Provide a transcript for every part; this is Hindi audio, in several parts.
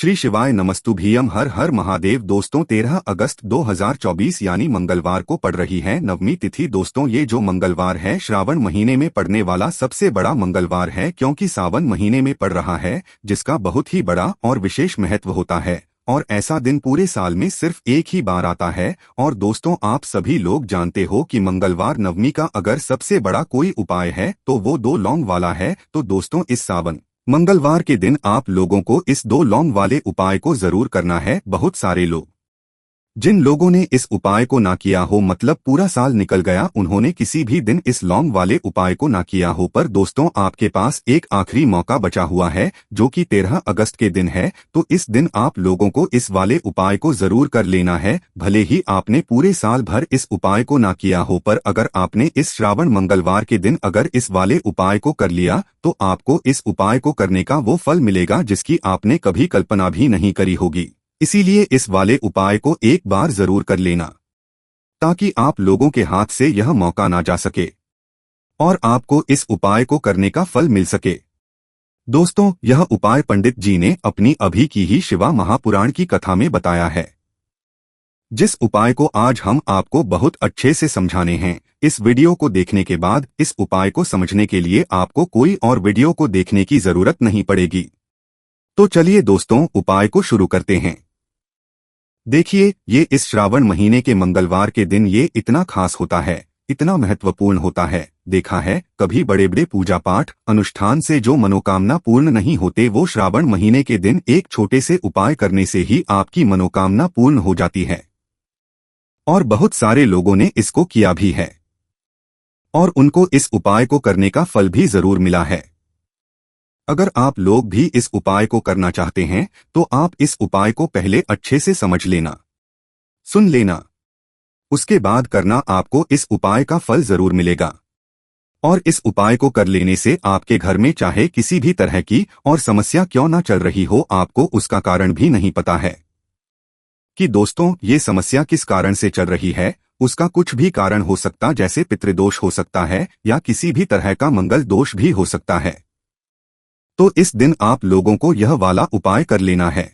श्री शिवाय नमस्तुभ्यम। हर हर महादेव। दोस्तों 13 अगस्त 2024 यानी मंगलवार को पड़ रही है नवमी तिथि। दोस्तों ये जो मंगलवार है श्रावण महीने में पड़ने वाला सबसे बड़ा मंगलवार है, क्योंकि सावन महीने में पड़ रहा है, जिसका बहुत ही बड़ा और विशेष महत्व होता है। और ऐसा दिन पूरे साल में सिर्फ एक ही बार आता है। और दोस्तों आप सभी लोग जानते हो कि मंगलवार नवमी का अगर सबसे बड़ा कोई उपाय है तो वो 2 लौंग वाला है। तो दोस्तों इस सावन मंगलवार के दिन आप लोगों को इस 2 लौंग वाले उपाय को जरूर करना है। बहुत सारे लोग, जिन लोगों ने इस उपाय को ना किया हो, मतलब पूरा साल निकल गया, उन्होंने किसी भी दिन इस लौंग वाले उपाय को ना किया हो। पर दोस्तों आपके पास एक आखिरी मौका बचा हुआ है, जो कि 13 अगस्त के दिन है। तो इस दिन आप लोगों को इस वाले उपाय को जरूर कर लेना है। भले ही आपने पूरे साल भर इस उपाय को ना किया हो, पर अगर आपने इस श्रावण मंगलवार के दिन अगर इस वाले उपाय को कर लिया तो आपको इस उपाय को करने का वो फल मिलेगा जिसकी आपने कभी कल्पना भी नहीं करी होगी। इसीलिए इस वाले उपाय को एक बार जरूर कर लेना, ताकि आप लोगों के हाथ से यह मौका ना जा सके और आपको इस उपाय को करने का फल मिल सके। दोस्तों यह उपाय पंडित जी ने अपनी अभी की ही शिवा महापुराण की कथा में बताया है, जिस उपाय को आज हम आपको बहुत अच्छे से समझाने हैं। इस वीडियो को देखने के बाद इस उपाय को समझने के लिए आपको कोई और वीडियो को देखने की जरूरत नहीं पड़ेगी। तो चलिए दोस्तों उपाय को शुरू करते हैं। देखिए ये इस श्रावण महीने के मंगलवार के दिन ये इतना खास होता है, इतना महत्वपूर्ण होता है। देखा है कभी बड़े बड़े पूजा पाठ अनुष्ठान से जो मनोकामना पूर्ण नहीं होते, वो श्रावण महीने के दिन एक छोटे से उपाय करने से ही आपकी मनोकामना पूर्ण हो जाती है। और बहुत सारे लोगों ने इसको किया भी है और उनको इस उपाय को करने का फल भी जरूर मिला है। अगर आप लोग भी इस उपाय को करना चाहते हैं तो आप इस उपाय को पहले अच्छे से समझ लेना, सुन लेना, उसके बाद करना। आपको इस उपाय का फल जरूर मिलेगा। और इस उपाय को कर लेने से आपके घर में चाहे किसी भी तरह की और समस्या क्यों ना चल रही हो, आपको उसका कारण भी नहीं पता है कि दोस्तों ये समस्या किस कारण से चल रही है। उसका कुछ भी कारण हो सकता, जैसे पितृदोष हो सकता है या किसी भी तरह का मंगल दोष भी हो सकता है। तो इस दिन आप लोगों को यह वाला उपाय कर लेना है।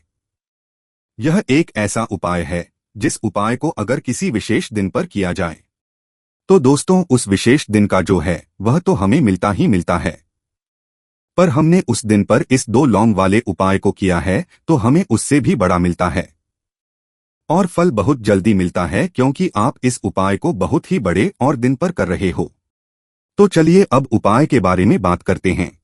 यह एक ऐसा उपाय है जिस उपाय को अगर किसी विशेष दिन पर किया जाए तो दोस्तों उस विशेष दिन का जो है वह तो हमें मिलता ही मिलता है। पर हमने उस दिन पर इस 2 लौंग वाले उपाय को किया है तो हमें उससे भी बड़ा मिलता है और फल बहुत जल्दी मिलता है, क्योंकि आप इस उपाय को बहुत ही बड़े और दिन पर कर रहे हो। तो चलिए अब उपाय के बारे में बात करते हैं।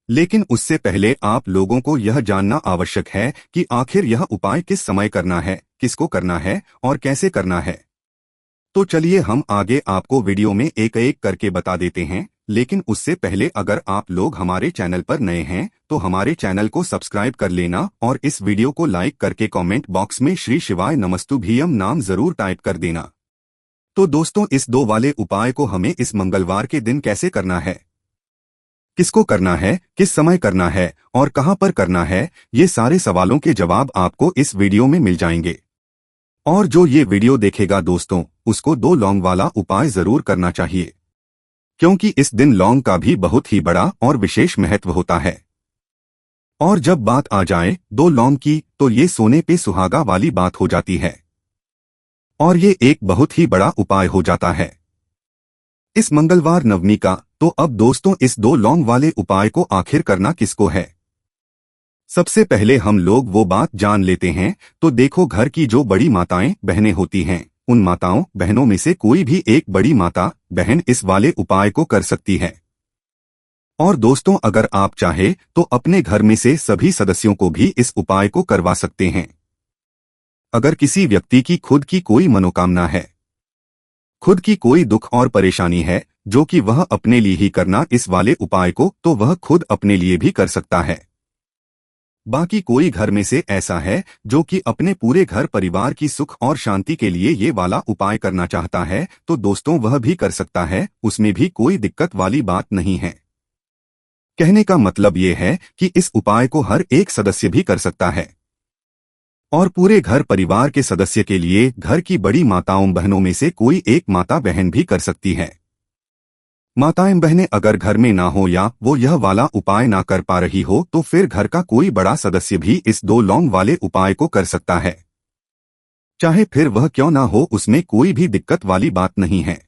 लेकिन उससे पहले आप लोगों को यह जानना आवश्यक है कि आखिर यह उपाय किस समय करना है, किसको करना है और कैसे करना है। तो चलिए हम आगे आपको वीडियो में एक एक करके बता देते हैं। लेकिन उससे पहले अगर आप लोग हमारे चैनल पर नए हैं तो हमारे चैनल को सब्सक्राइब कर लेना और इस वीडियो को लाइक करके कमेंट बॉक्स में श्री शिवाय नमस्तुभ्यम नाम जरूर टाइप कर देना। तो दोस्तों इस 2 वाले उपाय को हमें इस मंगलवार के दिन कैसे करना है, किसको करना है, किस समय करना है और कहां पर करना है, ये सारे सवालों के जवाब आपको इस वीडियो में मिल जाएंगे। और जो ये वीडियो देखेगा दोस्तों उसको 2 लौंग वाला उपाय जरूर करना चाहिए, क्योंकि इस दिन लौंग का भी बहुत ही बड़ा और विशेष महत्व होता है। और जब बात आ जाए 2 लौंग की तो ये सोने पे सुहागा वाली बात हो जाती है और ये एक बहुत ही बड़ा उपाय हो जाता है इस मंगलवार नवमी का। तो अब दोस्तों इस 2 लौंग वाले उपाय को आखिर करना किसको है, सबसे पहले हम लोग वो बात जान लेते हैं। तो देखो घर की जो बड़ी माताएं बहनें होती हैं, उन माताओं बहनों में से कोई भी एक बड़ी माता बहन इस वाले उपाय को कर सकती है। और दोस्तों अगर आप चाहे तो अपने घर में से सभी सदस्यों को भी इस उपाय को करवा सकते हैं। अगर किसी व्यक्ति की खुद की कोई मनोकामना है, खुद की कोई दुख और परेशानी है जो कि वह अपने लिए ही करना इस वाले उपाय को, तो वह खुद अपने लिए भी कर सकता है। बाकी कोई घर में से ऐसा है जो कि अपने पूरे घर परिवार की सुख और शांति के लिए ये वाला उपाय करना चाहता है, तो दोस्तों वह भी कर सकता है, उसमें भी कोई दिक्कत वाली बात नहीं है। कहने का मतलब ये है कि इस उपाय को हर एक सदस्य भी कर सकता है और पूरे घर परिवार के सदस्य के लिए घर की बड़ी माताओं बहनों में से कोई एक माता बहन भी कर सकती है। माताएं बहनें अगर घर में ना हो या वो यह वाला उपाय ना कर पा रही हो तो फिर घर का कोई बड़ा सदस्य भी इस 2 लौंग वाले उपाय को कर सकता है। चाहे फिर वह क्यों ना हो, उसमें कोई भी दिक्कत वाली बात नहीं है।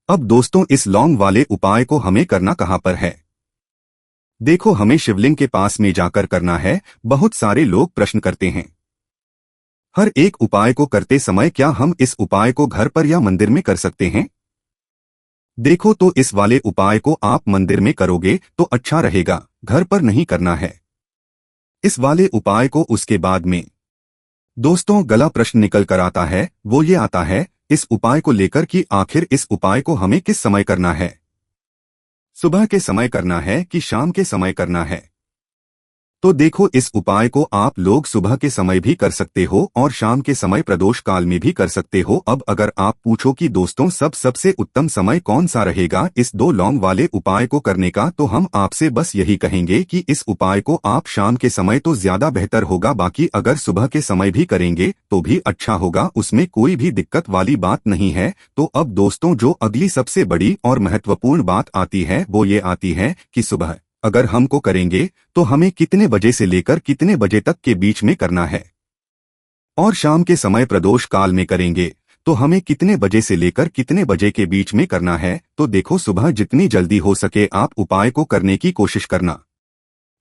अब दोस्तों, इस लौंग वाले उपाय को हमें करना कहाँ पर है? देखो, हमें शिवलिंग के पास में जाकर करना है। बहुत सारे लोग प्रश्न करते हैं, हर एक उपाय को करते समय क्या हम इस उपाय को घर पर या मंदिर में कर सकते हैं? देखो, तो इस वाले उपाय को आप मंदिर में करोगे तो अच्छा रहेगा, घर पर नहीं करना है। इस वाले उपाय को उसके बाद में दोस्तों गला प्रश्न निकल कर आता है, वो ये आता है इस उपाय को लेकर कि आखिर इस उपाय को हमें किस समय करना है? सुबह के समय करना है कि शाम के समय करना है? तो देखो, इस उपाय को आप लोग सुबह के समय भी कर सकते हो और शाम के समय प्रदोष काल में भी कर सकते हो। अब अगर आप पूछो कि दोस्तों सबसे उत्तम समय कौन सा रहेगा इस 2 लौंग वाले उपाय को करने का, तो हम आपसे बस यही कहेंगे कि इस उपाय को आप शाम के समय तो ज्यादा बेहतर होगा, बाकी अगर सुबह के समय भी करेंगे तो भी अच्छा होगा, उसमें कोई भी दिक्कत वाली बात नहीं है। तो अब दोस्तों, जो अगली सबसे बड़ी और महत्वपूर्ण बात आती है वो ये आती है कि सुबह अगर हमको करेंगे तो हमें कितने बजे से लेकर कितने बजे तक के बीच में करना है, और शाम के समय प्रदोष काल में करेंगे तो हमें कितने बजे से लेकर कितने बजे के बीच में करना है। तो देखो, सुबह जितनी जल्दी हो सके आप उपाय को करने की कोशिश करना।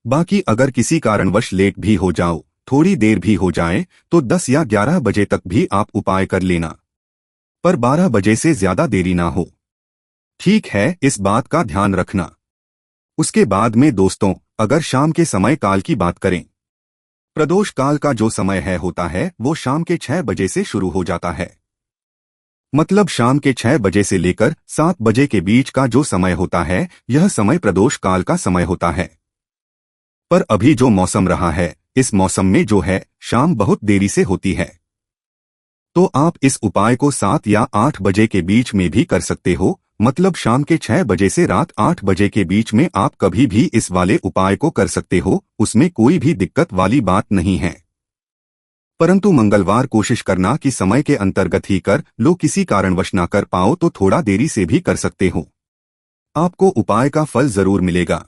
बाकी अगर किसी कारणवश लेट भी हो जाओ, थोड़ी देर भी हो जाए, तो 10 या 11 बजे तक भी आप उपाय कर लेना, पर 12 बजे से ज्यादा देरी ना हो। ठीक है, इस बात का ध्यान रखना। उसके बाद में दोस्तों, अगर शाम के समय काल की बात करें, प्रदोष काल का जो समय होता है वो शाम के 6 बजे से शुरू हो जाता है। मतलब शाम के 6 बजे से लेकर 7 बजे के बीच का जो समय होता है यह समय प्रदोष काल का समय होता है। पर अभी जो मौसम रहा है, इस मौसम में जो है शाम बहुत देरी से होती है। तो आप इस उपाय को 7 या 8 बजे के बीच में भी कर सकते हो। मतलब शाम के 6 बजे से रात 8 बजे के बीच में आप कभी भी इस वाले उपाय को कर सकते हो, उसमें कोई भी दिक्कत वाली बात नहीं है। परंतु मंगलवार कोशिश करना कि समय के अंतर्गत ही कर लो, किसी कारणवश ना कर पाओ तो थोड़ा देरी से भी कर सकते हो, आपको उपाय का फल जरूर मिलेगा।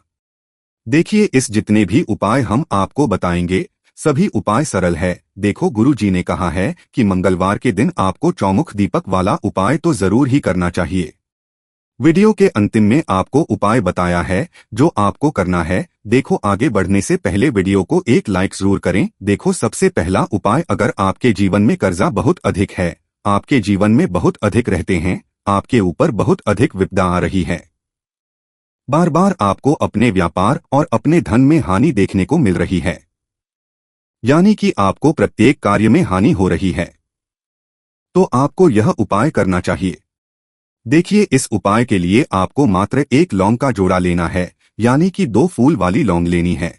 देखिए, इस जितने भी उपाय हम आपको बताएंगे सभी उपाय सरल है। देखो, गुरु जी ने कहा है कि मंगलवार के दिन आपको चौमुख दीपक वाला उपाय तो जरूर ही करना चाहिए। वीडियो के अंतिम में आपको उपाय बताया है जो आपको करना है। देखो, आगे बढ़ने से पहले वीडियो को एक लाइक जरूर करें। देखो, सबसे पहला उपाय, अगर आपके जीवन में कर्जा बहुत अधिक है, आपके जीवन में बहुत अधिक रहते हैं, आपके ऊपर बहुत अधिक विपदा आ रही है, बार बार आपको अपने व्यापार और अपने धन में हानि देखने को मिल रही है, यानी कि आपको प्रत्येक कार्य में हानि हो रही है, तो आपको यह उपाय करना चाहिए। देखिए, इस उपाय के लिए आपको मात्र 1 लौंग का जोड़ा लेना है, यानी कि 2 फूल वाली लौंग लेनी है।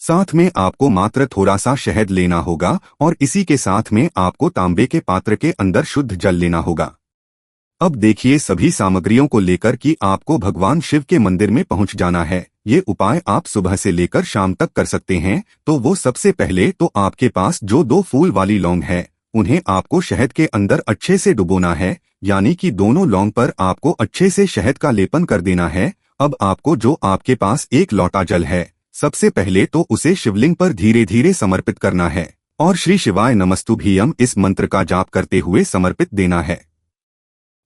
साथ में आपको मात्र थोड़ा सा शहद लेना होगा और इसी के साथ में आपको तांबे के पात्र के अंदर शुद्ध जल लेना होगा। अब देखिए, सभी सामग्रियों को लेकर कि आपको भगवान शिव के मंदिर में पहुंच जाना है। ये उपाय आप सुबह से लेकर शाम तक कर सकते हैं। तो वो सबसे पहले तो आपके पास जो 2 फूल वाली लौंग है उन्हें आपको शहद के अंदर अच्छे से डुबोना है, यानी कि दोनों लौंग पर आपको अच्छे से शहद का लेपन कर देना है। अब आपको जो आपके पास 1 लोटा जल है, सबसे पहले तो उसे शिवलिंग पर धीरे धीरे समर्पित करना है और श्री शिवाय नमस्तुभ्यम इस मंत्र का जाप करते हुए समर्पित देना है।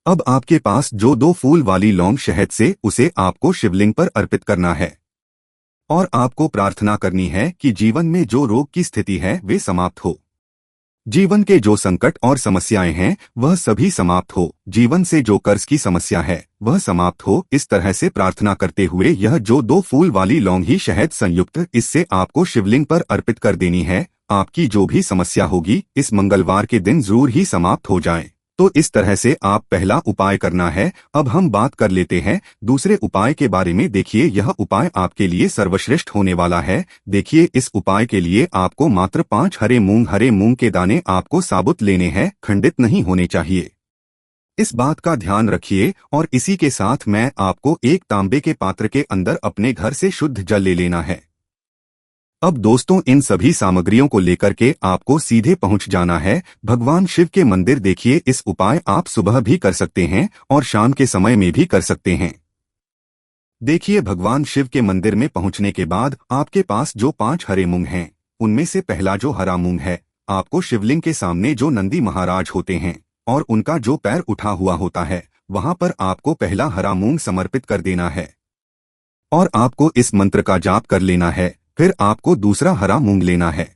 अब आपके पास जो 2 फूल वाली लौंग शहद से, उसे आपको शिवलिंग पर अर्पित करना है और आपको प्रार्थना करनी है कि जीवन में जो रोग की स्थिति है वे समाप्त हो, जीवन के जो संकट और समस्याएं हैं वह सभी समाप्त हो, जीवन से जो कर्ज की समस्या है वह समाप्त हो। इस तरह से प्रार्थना करते हुए यह जो 2 फूल वाली लौंग ही शहद संयुक्त इससे आपको शिवलिंग पर अर्पित कर देनी है। आपकी जो भी समस्या होगी इस मंगलवार के दिन जरूर ही समाप्त हो जाए। तो इस तरह से आप पहला उपाय करना है। अब हम बात कर लेते हैं दूसरे उपाय के बारे में। देखिए, यह उपाय आपके लिए सर्वश्रेष्ठ होने वाला है। देखिए, इस उपाय के लिए आपको मात्र 5 हरे मूंग के दाने आपको साबुत लेने हैं, खंडित नहीं होने चाहिए। इस बात का ध्यान रखिए। और इसी के साथ मैं आपको एक तांबे के पात्र के अंदर अपने घर से शुद्ध जल ले लेना है। अब दोस्तों इन सभी सामग्रियों को लेकर के आपको सीधे पहुंच जाना है भगवान शिव के मंदिर। देखिए इस उपाय आप सुबह भी कर सकते हैं और शाम के समय में भी कर सकते हैं। देखिए भगवान शिव के मंदिर में पहुंचने के बाद आपके पास जो 5 हरे मूंग हैं, उनमें से पहला जो हरा मूंग है, आपको शिवलिंग के सामने जो नंदी महाराज होते हैं और उनका जो पैर उठा हुआ होता है, वहां पर आपको पहला हरा मूंग समर्पित कर देना है और आपको इस मंत्र का जाप कर लेना है। फिर आपको दूसरा हरा मूंग लेना है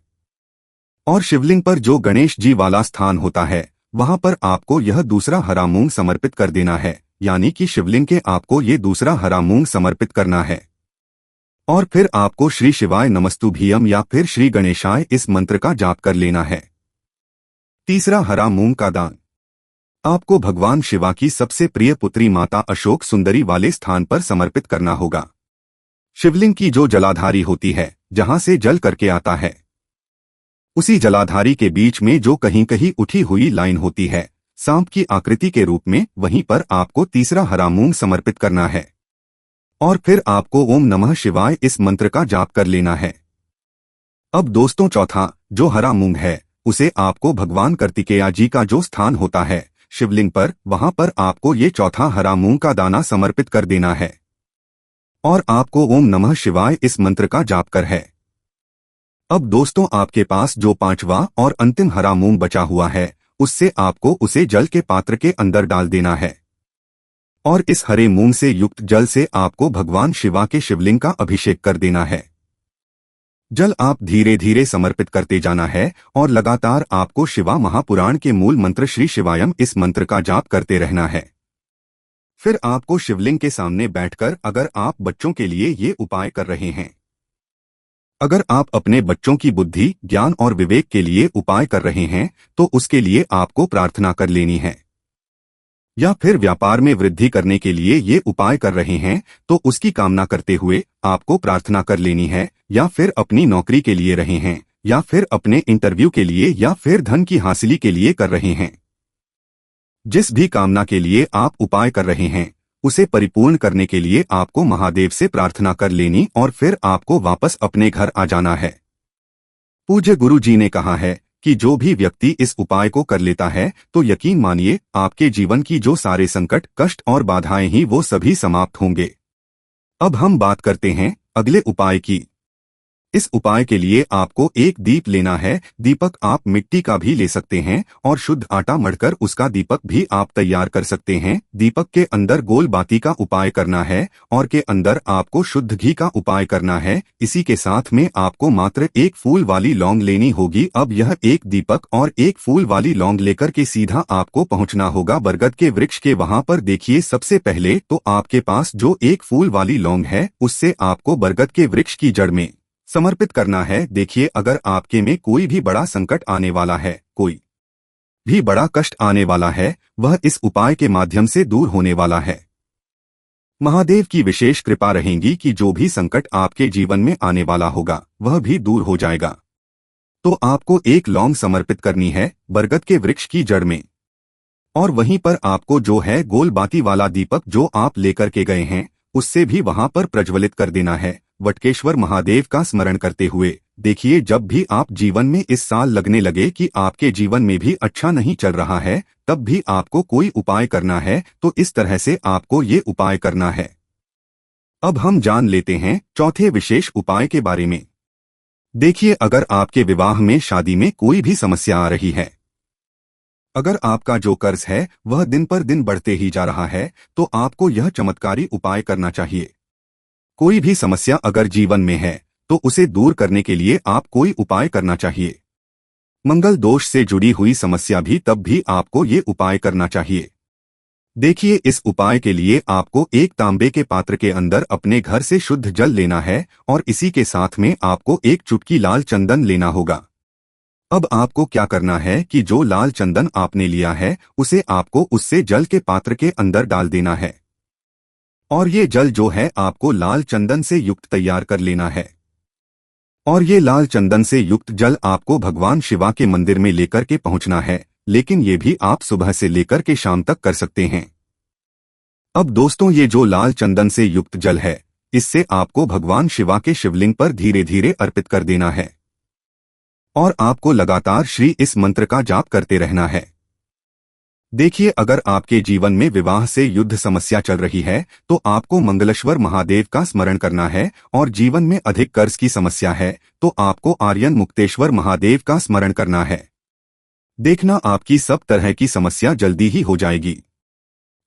और शिवलिंग पर जो गणेश जी वाला स्थान होता है, वहां पर आपको यह दूसरा हरा मूंग समर्पित कर देना है, यानी कि शिवलिंग के आपको ये दूसरा हरा मूंग समर्पित करना है। और फिर आपको श्री शिवाय नमस्तुभ्यम या फिर श्री गणेशाय इस मंत्र का जाप कर लेना है। तीसरा हरा मूंग का दान आपको भगवान शिवा की सबसे प्रिय पुत्री माता अशोक सुंदरी वाले स्थान पर समर्पित करना होगा। शिवलिंग की जो जलाधारी होती है, जहां से जल करके आता है, उसी जलाधारी के बीच में जो कहीं कहीं उठी हुई लाइन होती है सांप की आकृति के रूप में, वहीं पर आपको तीसरा हरा मूंग समर्पित करना है और फिर आपको ओम नमः शिवाय इस मंत्र का जाप कर लेना है। अब दोस्तों चौथा जो हरा मूंग है, उसे आपको भगवान कार्तिकेय जी का जो स्थान होता है शिवलिंग पर, वहां पर आपको ये चौथा हरा मूंग का दाना समर्पित कर देना है और आपको ओम नमः शिवाय इस मंत्र का जाप कर है। अब दोस्तों आपके पास जो 5वां और अंतिम हरा मूंग बचा हुआ है, उससे आपको उसे जल के पात्र के अंदर डाल देना है और इस हरे मूंग से युक्त जल से आपको भगवान शिवा के शिवलिंग का अभिषेक कर देना है। जल आप धीरे धीरे समर्पित करते जाना है और लगातार आपको शिवा महापुराण के मूल मंत्र श्री शिवायम इस मंत्र का जाप करते रहना है। फिर आपको शिवलिंग के सामने बैठकर, अगर आप बच्चों के लिए ये उपाय कर रहे हैं, अगर आप अपने बच्चों की बुद्धि, ज्ञान और विवेक के लिए उपाय कर रहे हैं, तो उसके लिए आपको प्रार्थना कर लेनी है। या फिर व्यापार में वृद्धि करने के लिए ये उपाय कर रहे हैं, तो उसकी कामना करते हुए आपको प्रार्थना कर लेनी है। या फिर अपनी नौकरी के लिए रहे हैं, या फिर अपने इंटरव्यू के लिए, या फिर धन की हासिली के लिए कर रहे हैं, जिस भी कामना के लिए आप उपाय कर रहे हैं, उसे परिपूर्ण करने के लिए आपको महादेव से प्रार्थना कर लेनी और फिर आपको वापस अपने घर आ जाना है। पूज्य गुरु जी ने कहा है कि जो भी व्यक्ति इस उपाय को कर लेता है, तो यकीन मानिए आपके जीवन की जो सारे संकट, कष्ट और बाधाएं ही वो सभी समाप्त होंगे। अब हम बात करते हैं अगले उपाय की। इस उपाय के लिए आपको एक दीप लेना है। दीपक आप मिट्टी का भी ले सकते हैं और शुद्ध आटा मढ़कर उसका दीपक भी आप तैयार कर सकते हैं। दीपक के अंदर गोल बाती का उपाय करना है और के अंदर आपको शुद्ध घी का उपाय करना है। इसी के साथ में आपको मात्र एक फूल वाली लौंग लेनी होगी। अब यह एक दीपक और एक फूल वाली लौंग लेकर के सीधा आपको पहुंचना होगा बरगद के वृक्ष के। वहां पर देखिए सबसे पहले तो आपके पास जो एक फूल वाली लौंग है, उससे आपको बरगद के वृक्ष की जड़ में समर्पित करना है। देखिए अगर आपके में कोई भी बड़ा संकट आने वाला है, कोई भी बड़ा कष्ट आने वाला है, वह इस उपाय के माध्यम से दूर होने वाला है। महादेव की विशेष कृपा रहेगी कि जो भी संकट आपके जीवन में आने वाला होगा, वह भी दूर हो जाएगा। तो आपको एक लौंग समर्पित करनी है बरगद के वृक्ष की जड़ में और वहीं पर आपको जो है गोल बाती वाला दीपक जो आप लेकर के गए हैं, उससे भी वहां पर प्रज्वलित कर देना है वटकेश्वर महादेव का स्मरण करते हुए। देखिए जब भी आप जीवन में इस साल लगने लगे कि आपके जीवन में भी अच्छा नहीं चल रहा है, तब भी आपको कोई उपाय करना है, तो इस तरह से आपको ये उपाय करना है। अब हम जान लेते हैं चौथे विशेष उपाय के बारे में। देखिए अगर आपके विवाह में, शादी में कोई भी समस्या आ रही है, अगर आपका जो कर्ज है वह दिन पर दिन बढ़ते ही जा रहा है, तो आपको यह चमत्कारी उपाय करना चाहिए। कोई भी समस्या अगर जीवन में है, तो उसे दूर करने के लिए आप कोई उपाय करना चाहिए। मंगल दोष से जुड़ी हुई समस्या भी, तब भी आपको ये उपाय करना चाहिए। देखिए इस उपाय के लिए आपको एक तांबे के पात्र के अंदर अपने घर से शुद्ध जल लेना है और इसी के साथ में आपको एक चुटकी लाल चंदन लेना होगा। अब आपको क्या करना है कि जो लाल चंदन आपने लिया है, उसे आपको उससे जल के पात्र के अंदर डाल देना है और ये जल जो है आपको लाल चंदन से युक्त तैयार कर लेना है। और ये लाल चंदन से युक्त जल आपको भगवान शिवा के मंदिर में लेकर के पहुंचना है, लेकिन ये भी आप सुबह से लेकर के शाम तक कर सकते हैं। अब दोस्तों ये जो लाल चंदन से युक्त जल है, इससे आपको भगवान शिवा के शिवलिंग पर धीरे धीरे अर्पित कर देना है और आपको लगातार श्री इस मंत्र का जाप करते रहना है। देखिए, अगर आपके जीवन में विवाह से युद्ध समस्या चल रही है तो आपको मंगलेश्वर महादेव का स्मरण करना है, और जीवन में अधिक कर्ज की समस्या है तो आपको आर्यन मुक्तेश्वर महादेव का स्मरण करना है। देखना, आपकी सब तरह की समस्या जल्दी ही हो जाएगी।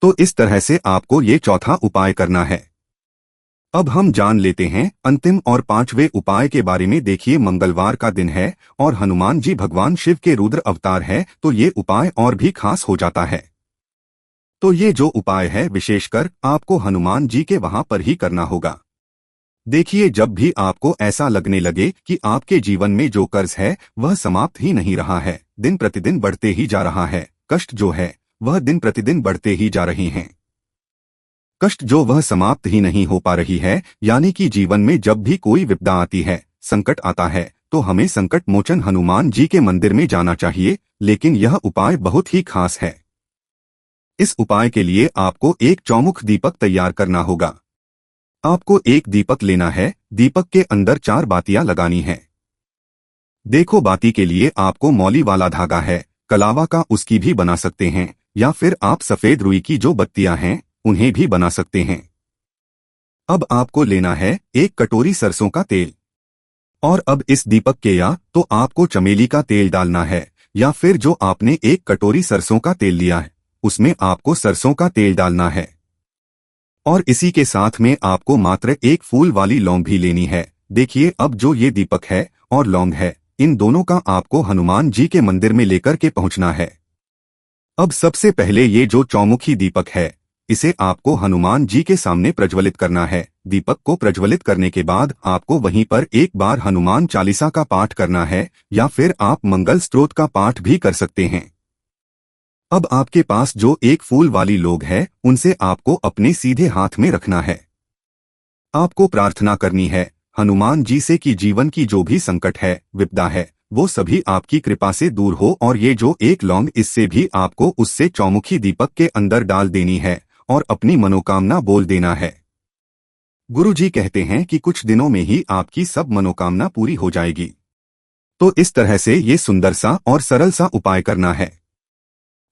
तो इस तरह से आपको ये चौथा उपाय करना है। अब हम जान लेते हैं अंतिम और पांचवें उपाय के बारे में। देखिए, मंगलवार का दिन है और हनुमान जी भगवान शिव के रुद्र अवतार है, तो ये उपाय और भी खास हो जाता है। तो ये जो उपाय है विशेषकर आपको हनुमान जी के वहां पर ही करना होगा। देखिए, जब भी आपको ऐसा लगने लगे कि आपके जीवन में जो कर्ज है वह समाप्त ही नहीं रहा है, दिन प्रतिदिन बढ़ते ही जा रहा है, कष्ट जो है वह दिन प्रतिदिन बढ़ते ही जा रही हैं, कष्ट जो वह समाप्त ही नहीं हो पा रही है, यानी कि जीवन में जब भी कोई विपदा आती है, संकट आता है, तो हमें संकट मोचन हनुमान जी के मंदिर में जाना चाहिए। लेकिन यह उपाय बहुत ही खास है। इस उपाय के लिए आपको एक चौमुख दीपक तैयार करना होगा। आपको एक दीपक लेना है, दीपक के अंदर 4 बातियां लगानी है। देखो, बाती के लिए आपको मौली वाला धागा है, कलावा का उसकी भी बना सकते हैं, या फिर आप सफेद रुई की जो बत्तियां हैं उन्हें भी बना सकते हैं। अब आपको लेना है एक कटोरी सरसों का तेल, और अब इस दीपक के या तो आपको चमेली का तेल डालना है, या फिर जो आपने एक कटोरी सरसों का तेल लिया है उसमें आपको सरसों का तेल डालना है। और इसी के साथ में आपको मात्र एक फूल वाली लौंग भी लेनी है। देखिए, अब जो ये दीपक है और लौंग है, इन दोनों का आपको हनुमान जी के मंदिर में लेकर के पहुंचना है। अब सबसे पहले ये जो चौमुखी दीपक है इसे आपको हनुमान जी के सामने प्रज्वलित करना है। दीपक को प्रज्वलित करने के बाद आपको वहीं पर एक बार हनुमान चालीसा का पाठ करना है, या फिर आप मंगल स्तोत्र का पाठ भी कर सकते हैं। अब आपके पास जो एक फूल वाली लौंग है उनसे आपको अपने सीधे हाथ में रखना है। आपको प्रार्थना करनी है हनुमान जी से कि जीवन की जो भी संकट है, विपदा है, वो सभी आपकी कृपा से दूर हो, और ये जो एक लौंग इससे भी आपको उससे चौमुखी दीपक के अंदर डाल देनी है और अपनी मनोकामना बोल देना है। गुरुजी कहते हैं कि कुछ दिनों में ही आपकी सब मनोकामना पूरी हो जाएगी। तो इस तरह से ये सुंदर सा और सरल सा उपाय करना है।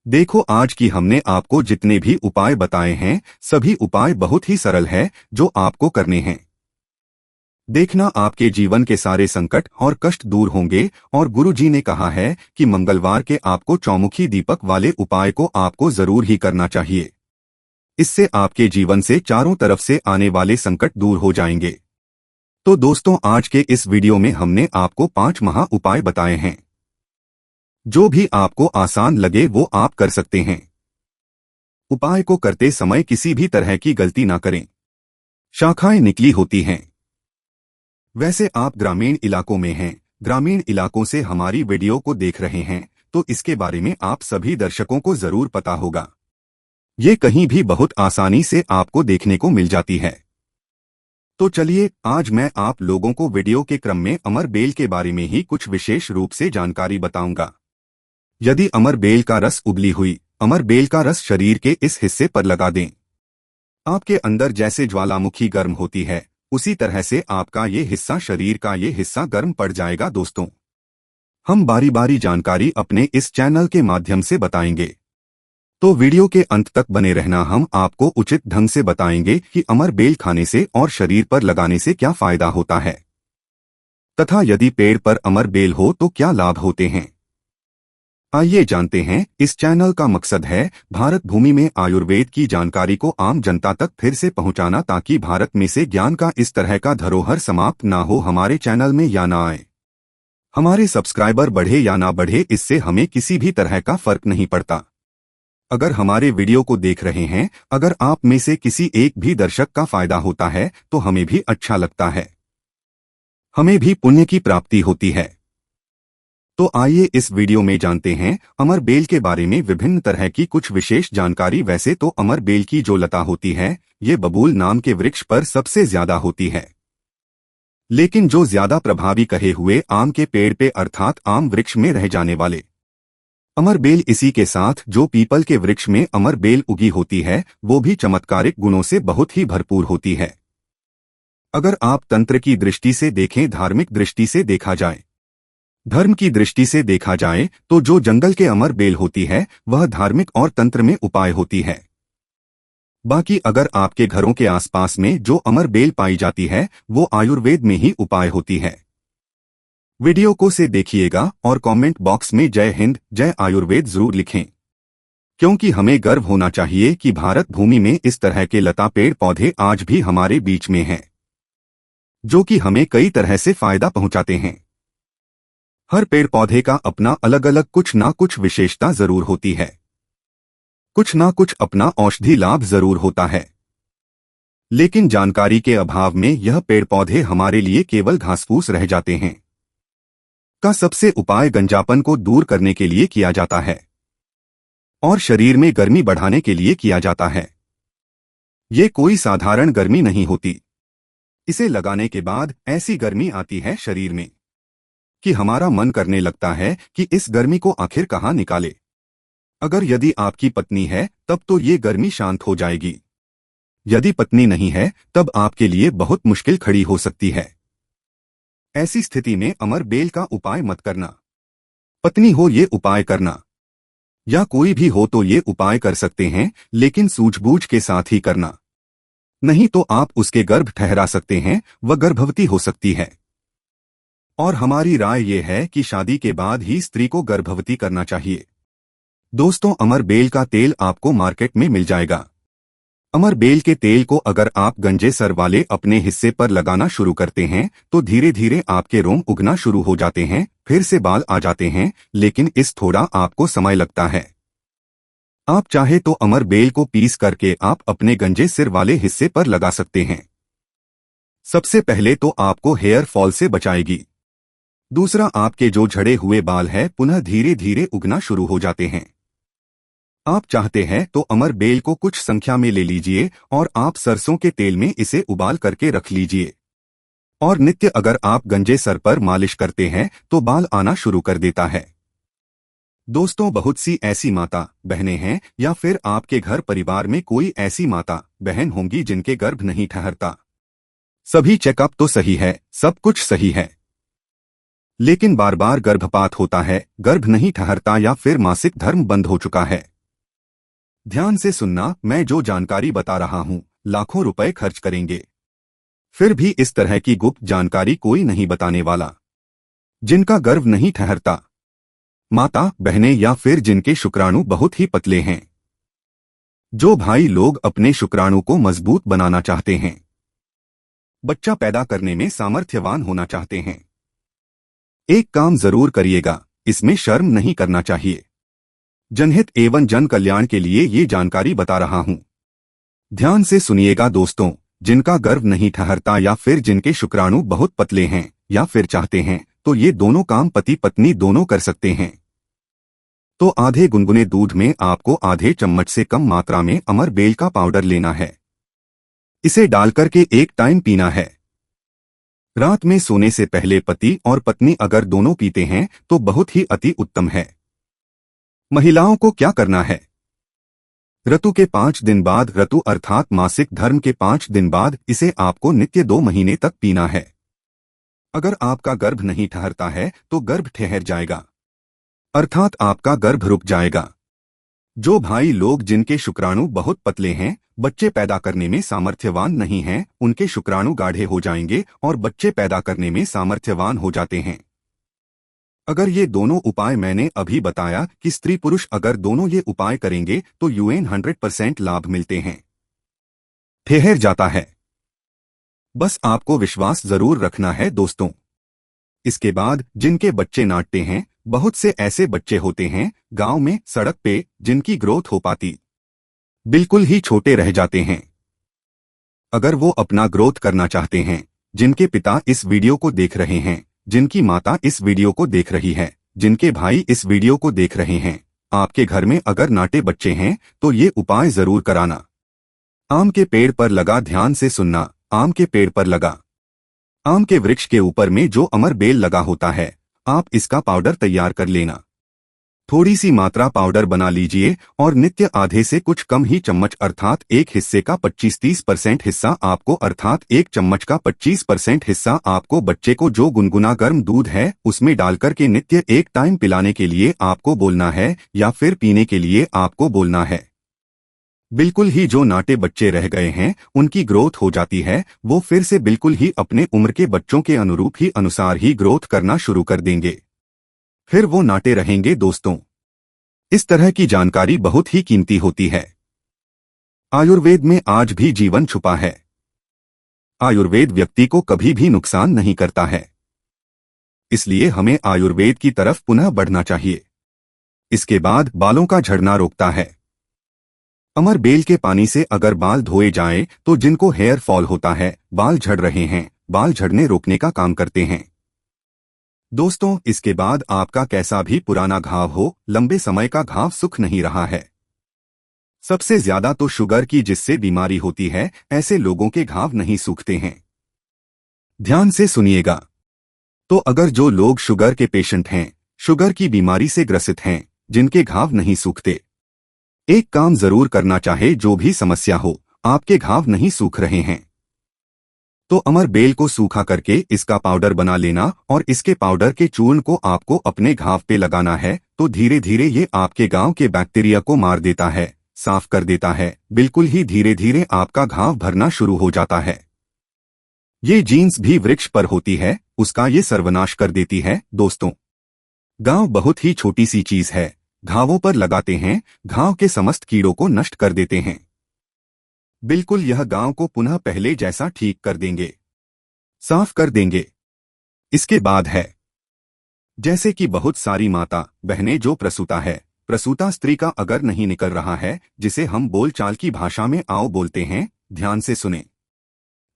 देखो, आज की हमने आपको जितने भी उपाय बताए हैं सभी उपाय बहुत ही सरल है जो आपको करने हैं। देखना, आपके जीवन के सारे संकट और कष्ट दूर होंगे, और गुरुजी ने कहा है कि मंगलवार के आपको चौमुखी दीपक वाले उपाय को आपको जरूर ही करना चाहिए। इससे आपके जीवन से चारों तरफ से आने वाले संकट दूर हो जाएंगे। तो दोस्तों, आज के इस वीडियो में हमने आपको 5 महा उपाय बताए हैं। जो भी आपको आसान लगे वो आप कर सकते हैं। उपाय को करते समय किसी भी तरह की गलती ना करें। शाखाएं निकली होती हैं। वैसे आप ग्रामीण इलाकों में हैं, ग्रामीण इलाकों से हमारी वीडियो को देख रहे हैं, तो इसके बारे में आप सभी दर्शकों को जरूर पता होगा। ये कहीं भी बहुत आसानी से आपको देखने को मिल जाती है। तो चलिए, आज मैं आप लोगों को वीडियो के क्रम में अमर बेल के बारे में ही कुछ विशेष रूप से जानकारी बताऊंगा। यदि अमर बेल का रस उबली हुई अमर बेल का रस शरीर के इस हिस्से पर लगा दें, आपके अंदर जैसे ज्वालामुखी गर्म होती है उसी तरह से आपका ये हिस्सा, शरीर का ये हिस्सा गर्म पड़ जाएगा। दोस्तों, हम बारी बारी जानकारी अपने इस चैनल के माध्यम से बताएंगे, तो वीडियो के अंत तक बने रहना। हम आपको उचित ढंग से बताएंगे कि अमर बेल खाने से और शरीर पर लगाने से क्या फायदा होता है, तथा यदि पेड़ पर अमर बेल हो तो क्या लाभ होते हैं। आइए जानते हैं। इस चैनल का मकसद है भारत भूमि में आयुर्वेद की जानकारी को आम जनता तक फिर से पहुंचाना, ताकि भारत में से ज्ञान का इस तरह का धरोहर समाप्त ना हो हमारे चैनल में या ना आए। हमारे सब्सक्राइबर बढ़े या ना बढ़े, इससे हमें किसी भी तरह का फर्क नहीं पड़ता। अगर हमारे वीडियो को देख रहे हैं, अगर आप में से किसी एक भी दर्शक का फायदा होता है तो हमें भी अच्छा लगता है, हमें भी पुण्य की प्राप्ति होती है। तो आइए इस वीडियो में जानते हैं अमर बेल के बारे में विभिन्न तरह की कुछ विशेष जानकारी। वैसे तो अमर बेल की जो लता होती है ये बबूल नाम के वृक्ष पर सबसे ज्यादा होती है, लेकिन जो ज्यादा प्रभावी कहे हुए आम के पेड़ पे अर्थात आम वृक्ष में रह जाने वाले अमर बेल, इसी के साथ जो पीपल के वृक्ष में अमर बेल उगी होती है वो भी चमत्कारिक गुणों से बहुत ही भरपूर होती है। अगर आप तंत्र की दृष्टि से देखें, धार्मिक दृष्टि से देखा जाए, धर्म की दृष्टि से देखा जाए तो जो जंगल के अमर बेल होती है वह धार्मिक और तंत्र में उपाय होती है। बाकी अगर आपके घरों के आसपास में जो अमर बेल पाई जाती है वो आयुर्वेद में ही उपाय होती है। वीडियो को से देखिएगा और कमेंट बॉक्स में जय हिंद जय आयुर्वेद जरूर लिखें, क्योंकि हमें गर्व होना चाहिए कि भारत भूमि में इस तरह के लता पेड़ पौधे आज भी हमारे बीच में हैं, जो कि हमें कई तरह से फायदा पहुंचाते हैं। हर पेड़ पौधे का अपना अलग अलग कुछ ना कुछ विशेषता जरूर होती है, कुछ ना कुछ अपना औषधि लाभ जरूर होता है, लेकिन जानकारी के अभाव में यह पेड़ पौधे हमारे लिए केवल घासफूस रह जाते हैं। का सबसे उपाय गंजापन को दूर करने के लिए किया जाता है और शरीर में गर्मी बढ़ाने के लिए किया जाता है। ये कोई साधारण गर्मी नहीं होती। इसे लगाने के बाद ऐसी गर्मी आती है शरीर में कि हमारा मन करने लगता है कि इस गर्मी को आखिर कहाँ निकाले। अगर यदि आपकी पत्नी है तब तो ये गर्मी शांत हो जाएगी, यदि पत्नी नहीं है तब आपके लिए बहुत मुश्किल खड़ी हो सकती है। ऐसी स्थिति में अमर बेल का उपाय मत करना। पत्नी हो ये उपाय करना, या कोई भी हो तो ये उपाय कर सकते हैं, लेकिन सूझबूझ के साथ ही करना, नहीं तो आप उसके गर्भ ठहरा सकते हैं, वह गर्भवती हो सकती है। और हमारी राय ये है कि शादी के बाद ही स्त्री को गर्भवती करना चाहिए। दोस्तों, अमर बेल का तेल आपको मार्केट में मिल जाएगा। अमर बेल के तेल को अगर आप गंजे सर वाले अपने हिस्से पर लगाना शुरू करते हैं तो धीरे धीरे आपके रोम उगना शुरू हो जाते हैं, फिर से बाल आ जाते हैं, लेकिन इस थोड़ा आपको समय लगता है। आप चाहे तो अमर बेल को पीस करके आप अपने गंजे सिर वाले हिस्से पर लगा सकते हैं। सबसे पहले तो आपको हेयर फॉल से बचाएगी। दूसरा, आपके जो झड़े हुए बाल है पुनः धीरे धीरे उगना शुरू हो जाते हैं। आप चाहते हैं तो अमर बेल को कुछ संख्या में ले लीजिए और आप सरसों के तेल में इसे उबाल करके रख लीजिए, और नित्य अगर आप गंजे सर पर मालिश करते हैं तो बाल आना शुरू कर देता है। दोस्तों, बहुत सी ऐसी माता बहनें हैं या फिर आपके घर परिवार में कोई ऐसी माता बहन होंगी जिनके गर्भ नहीं ठहरता। सभी चेकअप तो सही है, सब कुछ सही है, लेकिन बार बार गर्भपात होता है, गर्भ नहीं ठहरता या फिर मासिक धर्म बंद हो चुका है। ध्यान से सुनना, मैं जो जानकारी बता रहा हूं लाखों रुपए खर्च करेंगे, फिर भी इस तरह की गुप्त जानकारी कोई नहीं बताने वाला। जिनका गर्भ नहीं ठहरता, माता बहनें या फिर जिनके शुक्राणु बहुत ही पतले हैं, जो भाई लोग अपने शुक्राणु को मजबूत बनाना चाहते हैं, बच्चा पैदा करने में सामर्थ्यवान होना चाहते हैं, एक काम जरूर करिएगा, इसमें शर्म नहीं करना चाहिए। जनहित एवं जन कल्याण के लिए ये जानकारी बता रहा हूं। ध्यान से सुनिएगा दोस्तों, जिनका गर्भ नहीं ठहरता या फिर जिनके शुक्राणु बहुत पतले हैं या फिर चाहते हैं तो ये दोनों काम पति पत्नी दोनों कर सकते हैं। तो आधे गुनगुने दूध में आपको आधे चम्मच से कम मात्रा में अमर बेल का पाउडर लेना है। इसे डालकर के एक टाइम पीना है। रात में सोने से पहले पति और पत्नी अगर दोनों पीते हैं तो बहुत ही अति उत्तम है। महिलाओं को क्या करना है? ऋतु के 5 दिन बाद, ऋतु अर्थात मासिक धर्म के 5 दिन बाद इसे आपको नित्य 2 महीने तक पीना है। अगर आपका गर्भ नहीं ठहरता है तो गर्भ ठहर जाएगा, अर्थात आपका गर्भ रुक जाएगा। जो भाई लोग जिनके शुक्राणु बहुत पतले हैं, बच्चे पैदा करने में सामर्थ्यवान नहीं हैं, उनके शुक्राणु गाढ़े हो जाएंगे और बच्चे पैदा करने में सामर्थ्यवान हो जाते हैं। अगर ये दोनों उपाय मैंने अभी बताया कि स्त्री पुरुष अगर दोनों ये उपाय करेंगे तो यूएन 100% लाभ मिलते हैं, ठहर जाता है। बस आपको विश्वास जरूर रखना है दोस्तों। इसके बाद जिनके बच्चे नाटते हैं, बहुत से ऐसे बच्चे होते हैं गांव में सड़क पे जिनकी ग्रोथ हो पाती बिल्कुल ही छोटे रह जाते हैं। अगर वो अपना ग्रोथ करना चाहते हैं, जिनके पिता इस वीडियो को देख रहे हैं, जिनकी माता इस वीडियो को देख रही है, जिनके भाई इस वीडियो को देख रहे हैं, आपके घर में अगर नाटे बच्चे हैं तो ये उपाय जरूर कराना। आम के पेड़ पर लगा, ध्यान से सुनना, आम के पेड़ पर लगा, आम के वृक्ष के ऊपर में जो अमर बेल लगा होता है, आप इसका पाउडर तैयार कर लेना। थोड़ी सी मात्रा पाउडर बना लीजिए और नित्य आधे से कुछ कम ही चम्मच अर्थात एक हिस्से का 25-30% हिस्सा आपको अर्थात एक चम्मच का 25% हिस्सा आपको बच्चे को जो गुनगुना गर्म दूध है उसमें डालकर के नित्य एक टाइम पिलाने के लिए आपको बोलना है या फिर पीने के लिए आपको बोलना है। बिल्कुल ही जो नाटे बच्चे रह गए हैं उनकी ग्रोथ हो जाती है, वो फिर से बिल्कुल ही अपने उम्र के बच्चों के अनुरूप ही अनुसार ही ग्रोथ करना शुरू कर देंगे, फिर वो नाटे रहेंगे। दोस्तों, इस तरह की जानकारी बहुत ही कीमती होती है। आयुर्वेद में आज भी जीवन छुपा है। आयुर्वेद व्यक्ति को कभी भी नुकसान नहीं करता है, इसलिए हमें आयुर्वेद की तरफ पुनः बढ़ना चाहिए। इसके बाद बालों का झड़ना रोकता है। अमर बेल के पानी से अगर बाल धोए जाएं तो जिनको हेयर फॉल होता है, बाल झड़ रहे हैं, बाल झड़ने रोकने का काम करते हैं। दोस्तों, इसके बाद आपका कैसा भी पुराना घाव हो, लंबे समय का घाव सुख नहीं रहा है। सबसे ज्यादा तो शुगर की जिससे बीमारी होती है, ऐसे लोगों के घाव नहीं सूखते हैं। ध्यान से सुनिएगा। तो अगर जो लोग शुगर के पेशेंट हैं, शुगर की बीमारी से ग्रसित हैं, जिनके घाव नहीं सूखते, एक काम जरूर करना चाहे, जो भी समस्या हो, आपके घाव नहीं सूख रहे हैं तो अमर बेल को सूखा करके इसका पाउडर बना लेना और इसके पाउडर के चूर्ण को आपको अपने घाव पे लगाना है। तो धीरे धीरे ये आपके गांव के बैक्टीरिया को मार देता है, साफ कर देता है। बिल्कुल ही धीरे धीरे आपका घाव भरना शुरू हो जाता है। ये जीन्स भी वृक्ष पर होती है, उसका ये सर्वनाश कर देती है। दोस्तों, गांव बहुत ही छोटी सी चीज है, घावों पर लगाते हैं, घाव के समस्त कीड़ों को नष्ट कर देते हैं। बिल्कुल यह गांव को पुनः पहले जैसा ठीक कर देंगे, साफ कर देंगे। इसके बाद है, जैसे कि बहुत सारी माता बहनें जो प्रसूता है, प्रसूता स्त्री का अगर नहीं निकल रहा है, जिसे हम बोलचाल की भाषा में आओ बोलते हैं, ध्यान से सुने।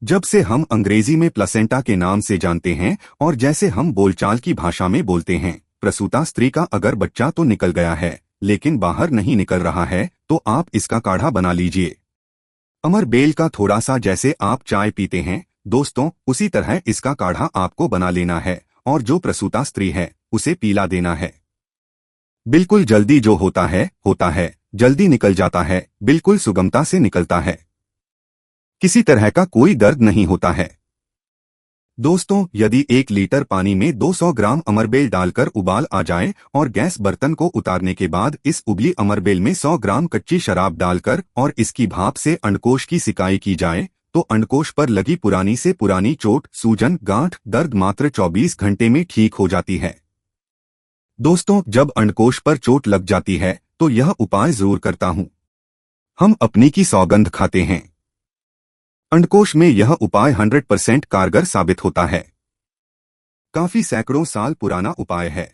जब से हम अंग्रेजी में प्लेसेंटा के नाम से जानते हैं और जैसे हम बोलचाल की भाषा में बोलते हैं, प्रसूता स्त्री का अगर बच्चा तो निकल गया है लेकिन बाहर नहीं निकल रहा है, तो आप इसका काढ़ा बना लीजिए। अमर बेल का थोड़ा सा, जैसे आप चाय पीते हैं दोस्तों, उसी तरह इसका काढ़ा आपको बना लेना है और जो प्रसूता स्त्री है उसे पीला देना है। बिल्कुल जल्दी जो होता है, जल्दी निकल जाता है, बिल्कुल सुगमता से निकलता है, किसी तरह का कोई दर्द नहीं होता है। दोस्तों, यदि 1 लीटर पानी में 200 ग्राम अमरबेल डालकर उबाल आ जाए और गैस बर्तन को उतारने के बाद इस उबली अमरबेल में 100 ग्राम कच्ची शराब डालकर और इसकी भाप से अंडकोश की सिकाई की जाए, तो अंडकोश पर लगी पुरानी से पुरानी चोट, सूजन, गांठ, दर्द मात्र 24 घंटे में ठीक हो जाती है। दोस्तों, जब अंडकोश पर चोट लग जाती है तो यह उपाय जरूर करता हूं। हम अपनी की सौगंध खाते हैं। अंडकोश में यह उपाय 100% कारगर साबित होता है। काफी सैकड़ों साल पुराना उपाय है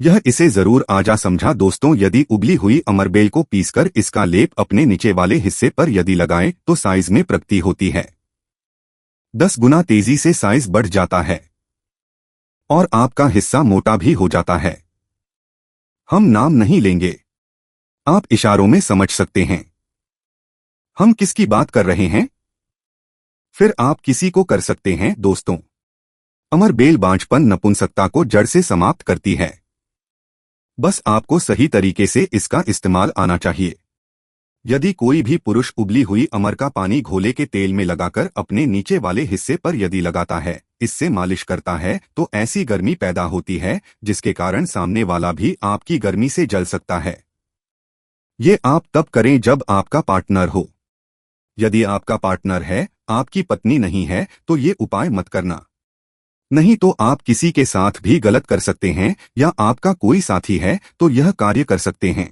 यह, इसे जरूर आजा समझा। दोस्तों, यदि उबली हुई अमरबेल को पीसकर इसका लेप अपने नीचे वाले हिस्से पर यदि लगाएं तो साइज में प्रगति होती है। 10 गुना तेजी से साइज बढ़ जाता है और आपका हिस्सा मोटा भी हो जाता है। हम नाम नहीं लेंगे, आप इशारों में समझ सकते हैं हम किसकी बात कर रहे हैं। फिर आप किसी को कर सकते हैं। दोस्तों, अमरबेल बांझपन, नपुंसकता को जड़ से समाप्त करती है। बस आपको सही तरीके से इसका इस्तेमाल आना चाहिए। यदि कोई भी पुरुष उबली हुई अमर का पानी घोले के तेल में लगाकर अपने नीचे वाले हिस्से पर यदि लगाता है, इससे मालिश करता है, तो ऐसी गर्मी पैदा होती है जिसके कारण सामने वाला भी आपकी गर्मी से जल सकता है। ये आप तब करें जब आपका पार्टनर हो। यदि आपका पार्टनर है, आपकी पत्नी नहीं है, तो ये उपाय मत करना। नहीं तो आप किसी के साथ भी गलत कर सकते हैं या आपका कोई साथी है तो यह कार्य कर सकते हैं,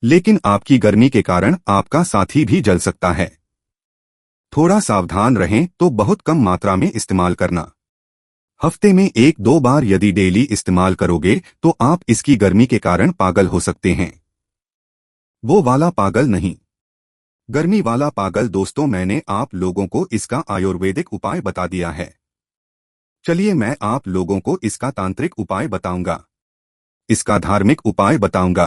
लेकिन आपकी गर्मी के कारण आपका साथी भी जल सकता है। थोड़ा सावधान रहें तो बहुत कम मात्रा में इस्तेमाल करना। हफ्ते में 1-2 बार यदि डेली इस्तेमाल करोगे तो आप इसकी गर्मी के कारण पागल हो सकते हैं। वो वाला पागल नहीं, गर्मी वाला पागल। दोस्तों, मैंने आप लोगों को इसका आयुर्वेदिक उपाय बता दिया है। चलिए मैं आप लोगों को इसका तांत्रिक उपाय बताऊंगा, इसका धार्मिक उपाय बताऊंगा,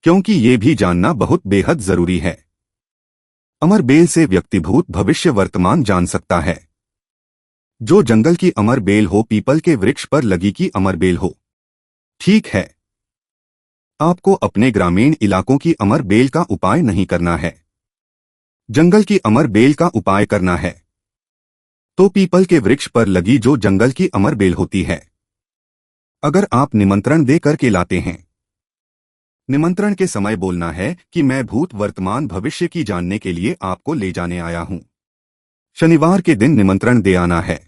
क्योंकि ये भी जानना बहुत बेहद जरूरी है। अमरबेल से व्यक्ति भूत भविष्य वर्तमान जान सकता है। जो जंगल की अमरबेल हो, पीपल के वृक्ष पर लगी की अमरबेल हो, ठीक है, आपको अपने ग्रामीण इलाकों की अमर बेल का उपाय नहीं करना है, जंगल की अमर बेल का उपाय करना है। तो पीपल के वृक्ष पर लगी जो जंगल की अमर बेल होती है, अगर आप निमंत्रण दे करके लाते हैं, निमंत्रण के समय बोलना है कि मैं भूत वर्तमान भविष्य की जानने के लिए आपको ले जाने आया हूं। शनिवार के दिन निमंत्रण दे आना है।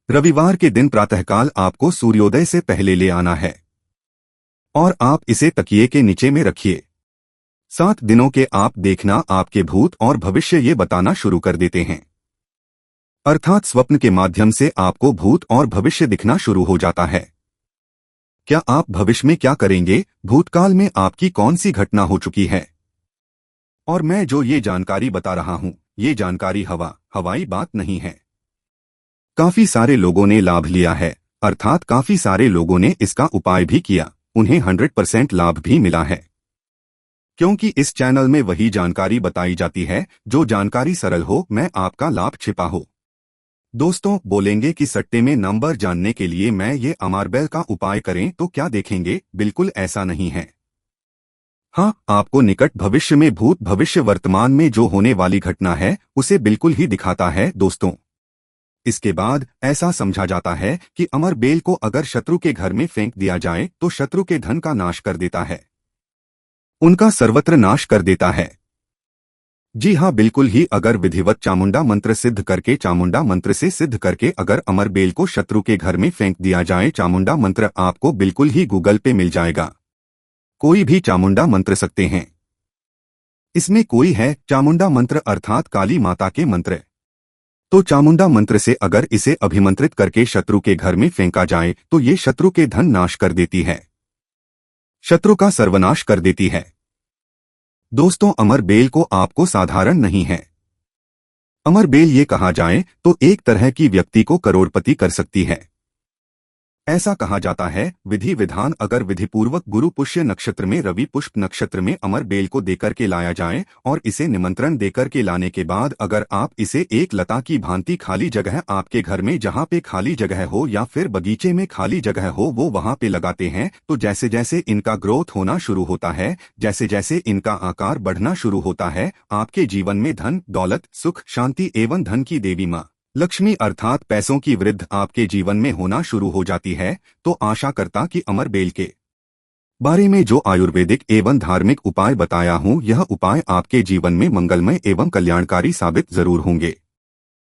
रविवार के दिन प्रातःकाल आपको सूर्योदय से पहले ले आना है और आप इसे तकिए के नीचे में रखिए। 7 दिनों के आप देखना आपके भूत और भविष्य ये बताना शुरू कर देते हैं, अर्थात स्वप्न के माध्यम से आपको भूत और भविष्य दिखना शुरू हो जाता है। क्या आप भविष्य में क्या करेंगे, भूतकाल में आपकी कौन सी घटना हो चुकी है, और मैं जो ये जानकारी बता रहा हूं, ये जानकारी हवाई बात नहीं है। काफी सारे लोगों ने लाभ लिया है, अर्थात काफी सारे लोगों ने इसका उपाय भी किया, उन्हें 100% लाभ भी मिला है। क्योंकि इस चैनल में वही जानकारी बताई जाती है जो जानकारी सरल हो, मैं आपका लाभ छिपा हो। दोस्तों बोलेंगे कि सट्टे में नंबर जानने के लिए मैं ये अमरबेल का उपाय करें तो क्या देखेंगे, बिल्कुल ऐसा नहीं है। हाँ, आपको निकट भविष्य में भूत भविष्य वर्तमान में जो होने वाली घटना है उसे बिल्कुल ही दिखाता है दोस्तों। इसके बाद ऐसा समझा जाता है कि अमर बेल को अगर शत्रु के घर में फेंक दिया जाए तो शत्रु के धन का नाश कर देता है, उनका सर्वत्र नाश कर देता है। जी हाँ, बिल्कुल ही। अगर विधिवत चामुंडा मंत्र सिद्ध करके, चामुंडा मंत्र से सिद्ध करके अगर अमर बेल को शत्रु के घर में फेंक दिया जाए, चामुंडा मंत्र आपको बिल्कुल ही गूगल पे मिल जाएगा। कोई भी चामुंडा मंत्र सकते हैं, इसमें कोई है चामुंडा मंत्र अर्थात काली माता के मंत्र। तो चामुंडा मंत्र से अगर इसे अभिमंत्रित करके शत्रु के घर में फेंका जाए तो ये शत्रु के धन नाश कर देती है, शत्रु का सर्वनाश कर देती है। दोस्तों अमर बेल को आपको साधारण नहीं है, अमर बेल ये कहा जाए तो एक तरह की व्यक्ति को करोड़पति कर सकती है। ऐसा कहा जाता है विधि विधान अगर विधिपूर्वक गुरु पुष्य नक्षत्र में रवि पुष्प नक्षत्र में अमर बेल को देकर के लाया जाए और इसे निमंत्रण देकर के लाने के बाद अगर आप इसे एक लता की भांति खाली जगह आपके घर में जहां पे खाली जगह हो या फिर बगीचे में खाली जगह हो वो वहां पे लगाते हैं तो जैसे जैसे इनका ग्रोथ होना शुरू होता है, जैसे जैसे इनका आकार बढ़ना शुरू होता है, आपके जीवन में धन दौलत सुख शांति एवं धन की देवी माँ लक्ष्मी अर्थात पैसों की वृद्धि आपके जीवन में होना शुरू हो जाती है। तो आशा करता कि अमर बेल के बारे में जो आयुर्वेदिक एवं धार्मिक उपाय बताया हूं, यह उपाय आपके जीवन में मंगलमय एवं कल्याणकारी साबित जरूर होंगे।